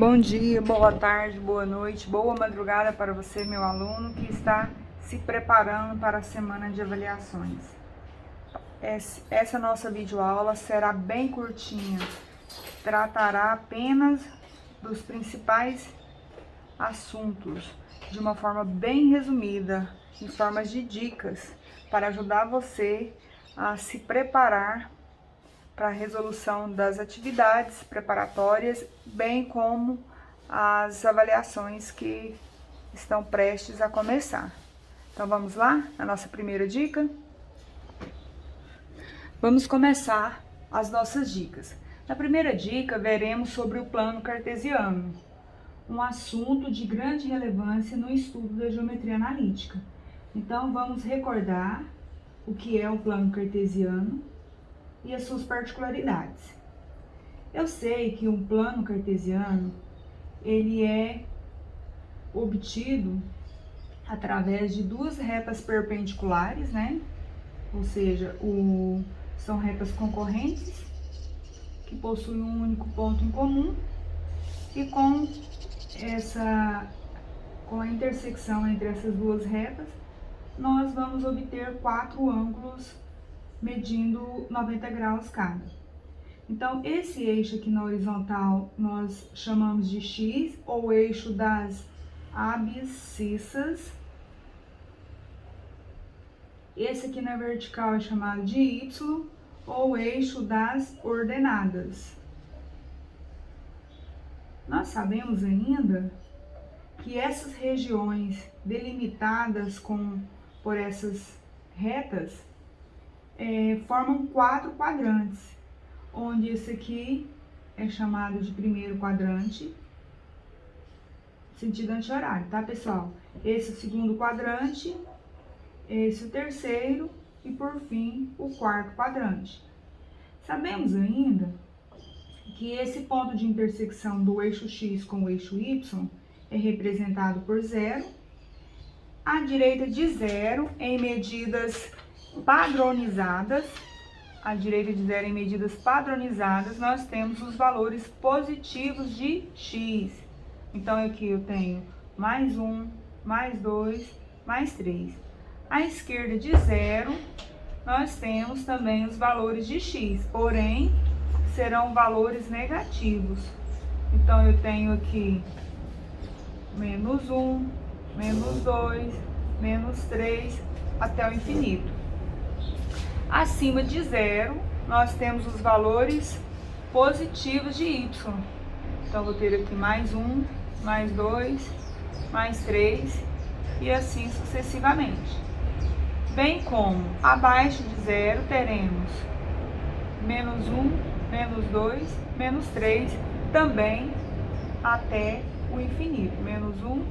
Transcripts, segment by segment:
Bom dia, boa tarde, boa noite, boa madrugada para você, meu aluno, que está se preparando para a semana de avaliações. Essa nossa videoaula será bem curtinha, tratará apenas dos principais assuntos, de uma forma bem resumida, em formas de dicas, para ajudar você a se preparar para a resolução das atividades preparatórias, bem como as avaliações que estão prestes a começar. Então vamos lá, a nossa primeira dica? Vamos começar as nossas dicas. Na primeira dica, veremos sobre o plano cartesiano, um assunto de grande relevância no estudo da geometria analítica. Então vamos recordar o que é o plano cartesiano e as suas particularidades. Eu sei que um plano cartesiano, ele é obtido através de duas retas perpendiculares, né? Ou seja, são retas concorrentes, que possuem um único ponto em comum, e com a intersecção entre essas duas retas, nós vamos obter quatro ângulos medindo 90 graus cada. Então, esse eixo aqui na horizontal nós chamamos de X, ou eixo das abscissas. Esse aqui na vertical é chamado de Y, ou eixo das ordenadas. Nós sabemos ainda que essas regiões delimitadas por essas retas formam quatro quadrantes, onde esse aqui é chamado de primeiro quadrante, sentido anti-horário, tá, pessoal? Esse é o segundo quadrante, esse é o terceiro e, por fim, o quarto quadrante. Sabemos ainda que esse ponto de intersecção do eixo X com o eixo Y é representado por zero, à direita de zero em medidas padronizadas. À direita de zero em medidas padronizadas, nós temos os valores positivos de X. Então, aqui eu tenho mais 1, mais 2, mais 3. À esquerda de zero, nós temos também os valores de X, porém, serão valores negativos. Então, eu tenho aqui menos 1, menos 2, menos 3, até o infinito. Acima de zero, nós temos os valores positivos de y. Então, vou ter aqui mais 1, mais 2, mais 3 e assim sucessivamente. Bem como abaixo de zero teremos menos 1, menos 2, menos 3, também até o infinito. Menos 1,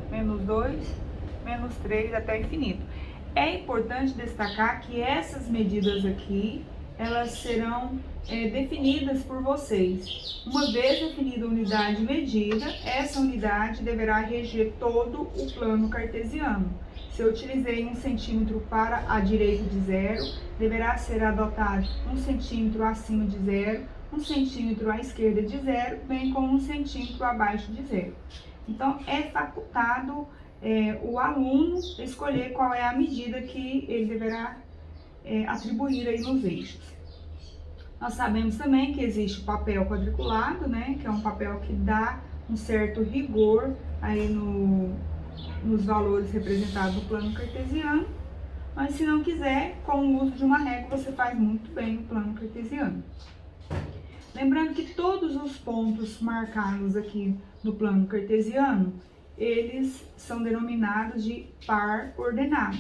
menos 2, menos 3 até o infinito. É importante destacar que essas medidas aqui, elas serão definidas por vocês. Uma vez definida a unidade medida, essa unidade deverá reger todo o plano cartesiano. Se eu utilizei 1 centímetro para a direita de zero, deverá ser adotado 1 centímetro acima de zero, 1 centímetro à esquerda de zero, bem como 1 centímetro abaixo de zero. Então, é facultado o aluno escolher qual é a medida que ele deverá atribuir aí nos eixos. Nós sabemos também que existe o papel quadriculado, né, que é um papel que dá um certo rigor aí nos valores representados no plano cartesiano, mas se não quiser, com o uso de uma régua, você faz muito bem o plano cartesiano. Lembrando que todos os pontos marcados aqui no plano cartesiano, eles são denominados de par ordenado.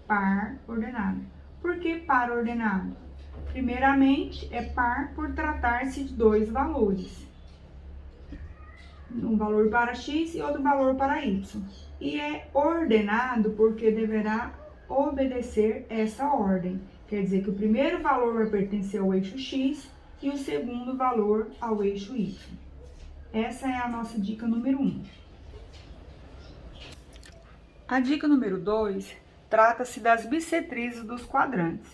Par ordenado. Por que par ordenado? Primeiramente, é par por tratar-se de dois valores. Um valor para x e outro valor para y. E é ordenado porque deverá obedecer essa ordem. Quer dizer que o primeiro valor vai pertencer ao eixo x e o segundo valor ao eixo y. Essa é a nossa dica número 1. A dica número 2 trata-se das bissetrizes dos quadrantes.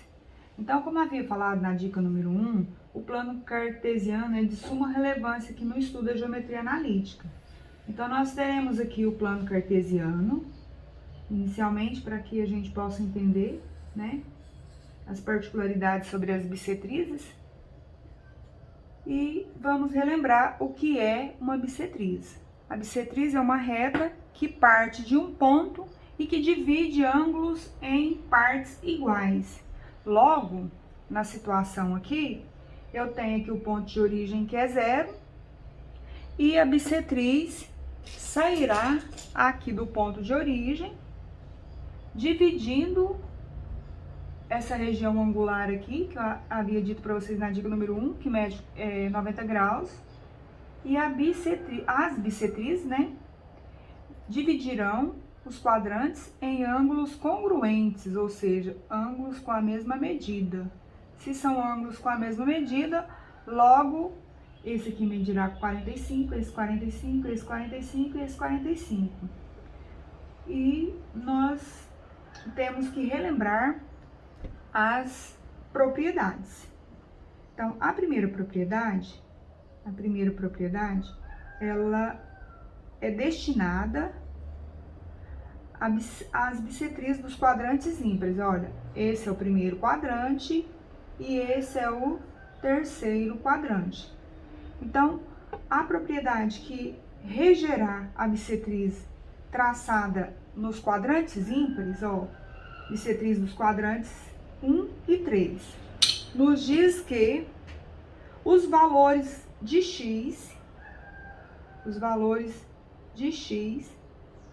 Então, como havia falado na dica número 1, o plano cartesiano é de suma relevância aqui no estudo da geometria analítica. Então, nós teremos aqui o plano cartesiano, inicialmente, para que a gente possa entender, né, as particularidades sobre as bissetrizes. E vamos relembrar o que é uma bissetriz. A bissetriz é uma reta que parte de um ponto e que divide ângulos em partes iguais. Logo, na situação aqui, eu tenho aqui o ponto de origem que é 0 e a bissetriz sairá aqui do ponto de origem, dividindo essa região angular aqui, que eu havia dito para vocês na dica número 1, que mede 90 graus, e as bissetrizes, né, dividirão os quadrantes em ângulos congruentes, ou seja, ângulos com a mesma medida. Se são ângulos com a mesma medida, logo, esse aqui medirá 45, esse 45, esse 45 e esse 45. E nós temos que relembrar as propriedades. Então, a primeira propriedade, ela é destinada às bissetrizes dos quadrantes ímpares. Olha, esse é o primeiro quadrante e esse é o terceiro quadrante. Então, a propriedade que regerá a bissetriz traçada nos quadrantes ímpares, ó, bissetriz dos quadrantes 1 e 3, nos diz que os valores de x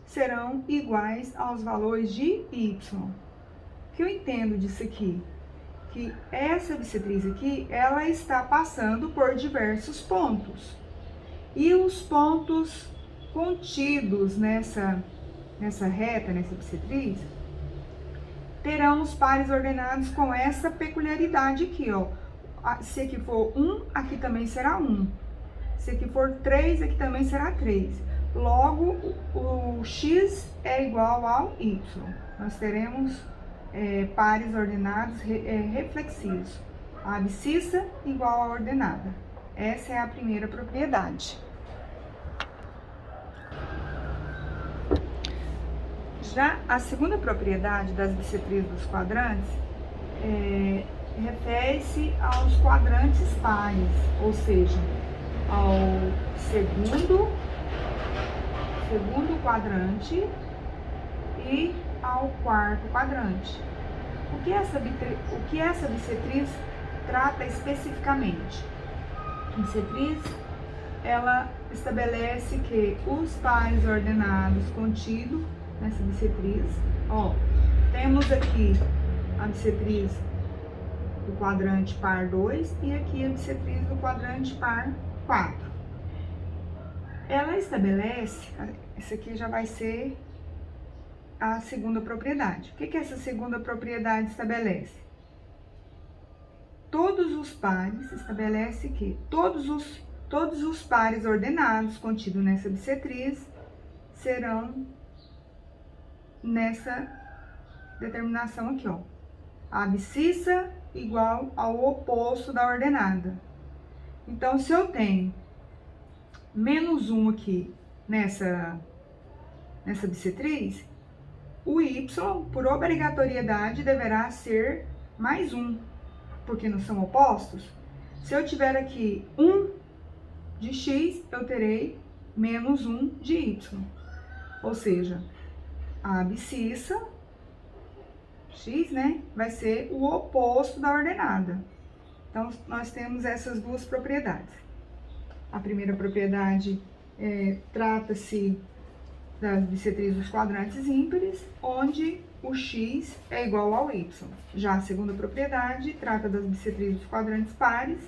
serão iguais aos valores de y. O que eu entendo disso aqui? Que essa bissetriz aqui, ela está passando por diversos pontos. E os pontos contidos nessa reta, nessa bissetriz, terão os pares ordenados com essa peculiaridade aqui, ó. Se aqui for 1, aqui também será 1. Se aqui for 3, aqui também será 3. Logo, o x é igual ao y. Nós teremos pares ordenados reflexivos. A abscissa igual à ordenada. Essa é a primeira propriedade. Já a segunda propriedade das bissetrizes dos quadrantes refere-se aos quadrantes pares, ou seja, ao segundo quadrante e ao quarto quadrante. O que essa bissetriz trata especificamente? A bissetriz, ela estabelece que os pares ordenados contidos nessa bissetriz, ó, temos aqui a bissetriz do quadrante par 2 e aqui a bissetriz do quadrante par 4. Ela estabelece, essa aqui já vai ser a segunda propriedade. O que essa segunda propriedade estabelece? Todos os pares, estabelece que todos os pares ordenados contidos nessa bissetriz serão nessa determinação aqui, ó. A abscissa igual ao oposto da ordenada. Então, se eu tenho menos 1 aqui nessa bissetriz, o y, por obrigatoriedade, deverá ser mais 1, porque não são opostos. Se eu tiver aqui 1 de x, eu terei menos 1 de y. Ou seja, a abscissa, x, né, vai ser o oposto da ordenada. Então, nós temos essas duas propriedades. A primeira propriedade trata-se das bissetrizes dos quadrantes ímpares, onde o x é igual ao y. Já a segunda propriedade trata das bissetrizes dos quadrantes pares,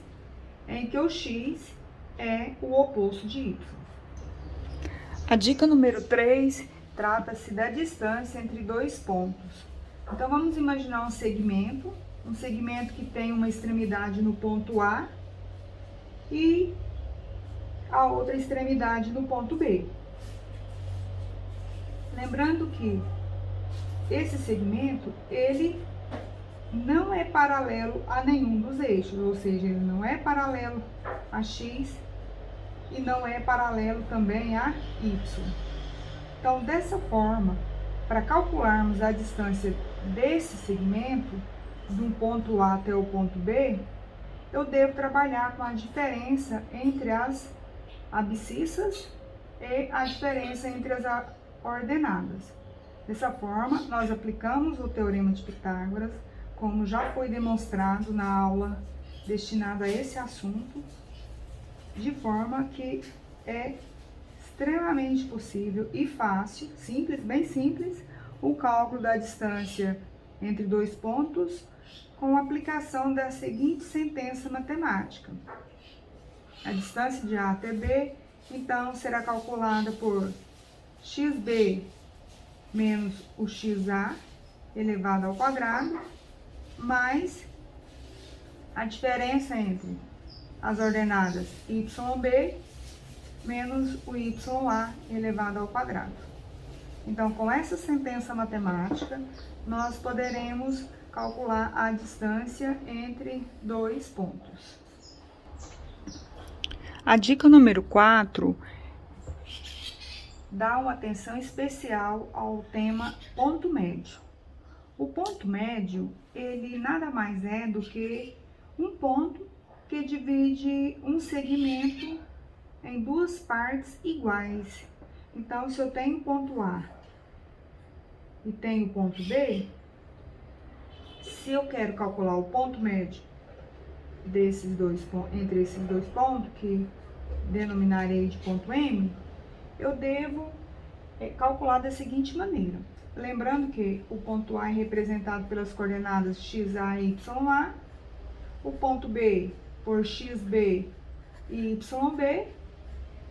em que o x é o oposto de y. A dica número 3 trata-se da distância entre dois pontos. Então, vamos imaginar um segmento que tem uma extremidade no ponto A e a outra extremidade no ponto B. Lembrando que esse segmento, ele não é paralelo a nenhum dos eixos, ou seja, ele não é paralelo a X e não é paralelo também a Y. Então, dessa forma, para calcularmos a distância desse segmento, de um ponto A até o ponto B, eu devo trabalhar com a diferença entre as abscissas e a diferença entre as ordenadas. Dessa forma, nós aplicamos o Teorema de Pitágoras, como já foi demonstrado na aula destinada a esse assunto, de forma que é extremamente possível e fácil, simples, bem simples, o cálculo da distância entre dois pontos com a aplicação da seguinte sentença matemática. A distância de A até B, então, será calculada por xb menos o xa elevado ao quadrado, mais a diferença entre as ordenadas yb menos o ya elevado ao quadrado. Então, com essa sentença matemática, nós poderemos calcular a distância entre dois pontos. A dica número 4 dá uma atenção especial ao tema ponto médio. O ponto médio, ele nada mais é do que um ponto que divide um segmento em duas partes iguais. Então, se eu tenho o ponto A e tenho o ponto B, se eu quero calcular o ponto médio desses dois, entre esses dois pontos, que denominarei de ponto M, eu devo calcular da seguinte maneira. Lembrando que o ponto A é representado pelas coordenadas xa e ya, o ponto B por xb e yb,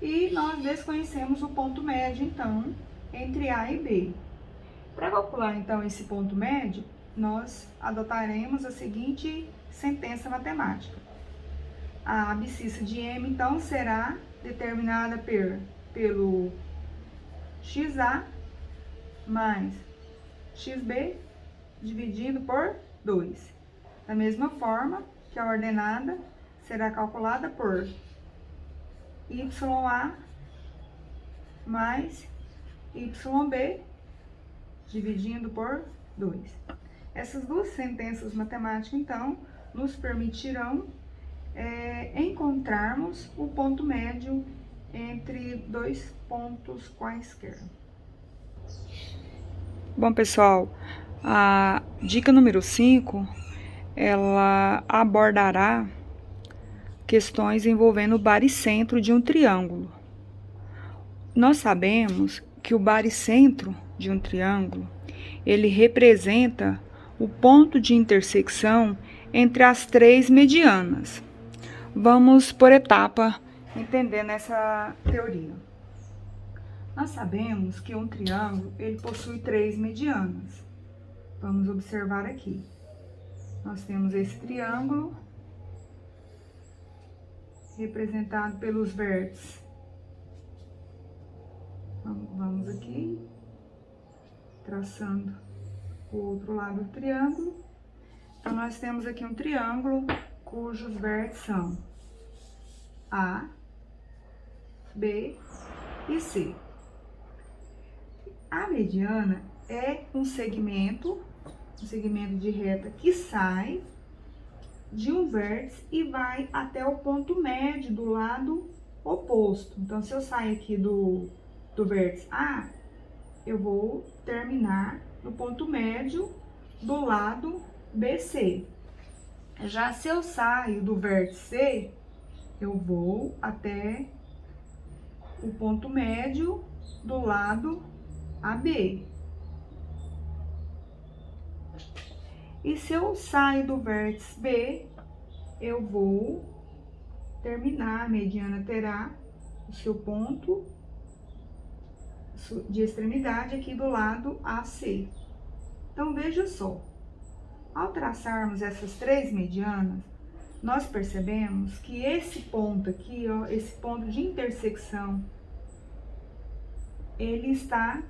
e nós desconhecemos o ponto médio, então, entre A e B. Para calcular, então, esse ponto médio, nós adotaremos a seguinte sentença matemática. A abscissa de M, então, será determinada pelo xa mais xb dividido por 2. Da mesma forma que a ordenada será calculada por ya mais yb dividindo por 2. Essas duas sentenças matemáticas, então, nos permitirão encontrarmos o ponto médio entre dois pontos quaisquer. Bom, pessoal, a dica número 5, ela abordará questões envolvendo o baricentro de um triângulo. Nós sabemos que o baricentro de um triângulo, ele representa o ponto de intersecção entre as três medianas. Vamos por etapa entendendo essa teoria. Nós sabemos que um triângulo, ele possui três medianas. Vamos observar aqui. Nós temos esse triângulo representado pelos vértices. Vamos aqui, traçando o outro lado do triângulo. Então, nós temos aqui um triângulo cujos vértices são A, B e C. A mediana é um segmento de reta que sai de um vértice e vai até o ponto médio do lado oposto. Então, se eu sair aqui do vértice A, eu vou terminar no ponto médio do lado BC. Já se eu saio do vértice C, eu vou até o ponto médio do lado AB. E se eu saio do vértice B, eu vou terminar, a mediana terá o seu ponto de extremidade aqui do lado AC. Então, veja só, ao traçarmos essas três medianas, nós percebemos que esse ponto aqui, ó, esse ponto de intersecção, ele está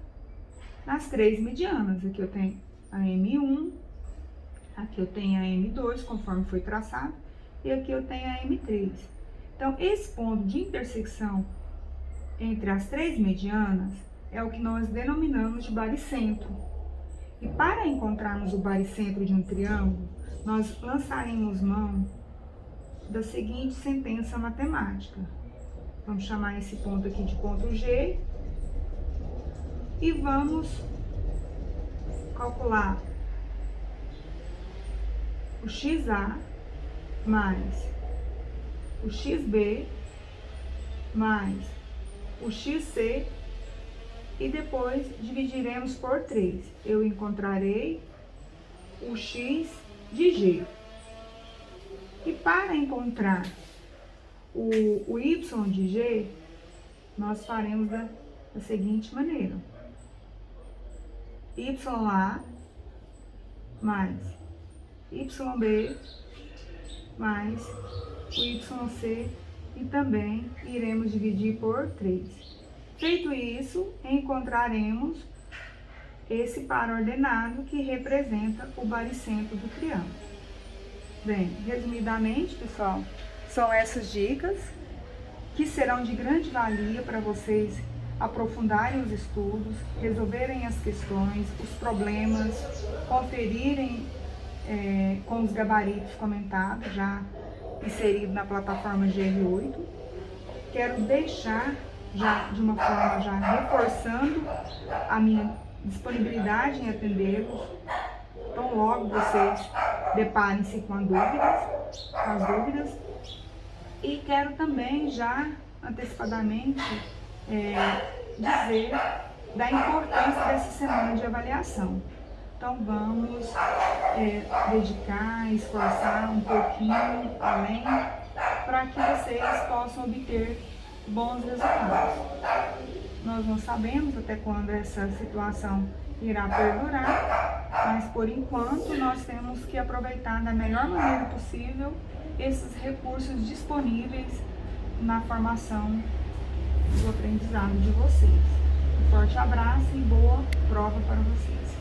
nas três medianas. Aqui eu tenho a M1, Aqui eu tenho a M2, conforme foi traçado, e aqui eu tenho a M3. Então, esse ponto de intersecção entre as três medianas é o que nós denominamos de baricentro. E para encontrarmos o baricentro de um triângulo, nós lançaremos mão da seguinte sentença matemática. Vamos chamar esse ponto aqui de ponto G e vamos calcular o XA mais o XB mais o XC e depois dividiremos por 3. Eu encontrarei o X de G. E para encontrar o Y de G, nós faremos da seguinte maneira. YA mais YB mais o YC e também iremos dividir por 3. Feito isso, encontraremos esse par ordenado que representa o baricentro do triângulo. Bem, resumidamente, pessoal, são essas dicas que serão de grande valia para vocês aprofundarem os estudos, resolverem as questões, os problemas, conferirem com os gabaritos comentados, já inserido na plataforma GR8. Quero deixar já de uma forma já reforçando a minha disponibilidade em atendê-los. Então logo vocês deparem-se com as dúvidas. E quero também já antecipadamente dizer da importância dessa semana de avaliação. Então vamos dedicar, esforçar um pouquinho além para que vocês possam obter bons resultados. Nós não sabemos até quando essa situação irá perdurar, mas por enquanto nós temos que aproveitar da melhor maneira possível esses recursos disponíveis na formação do aprendizado de vocês. Um forte abraço e boa prova para vocês.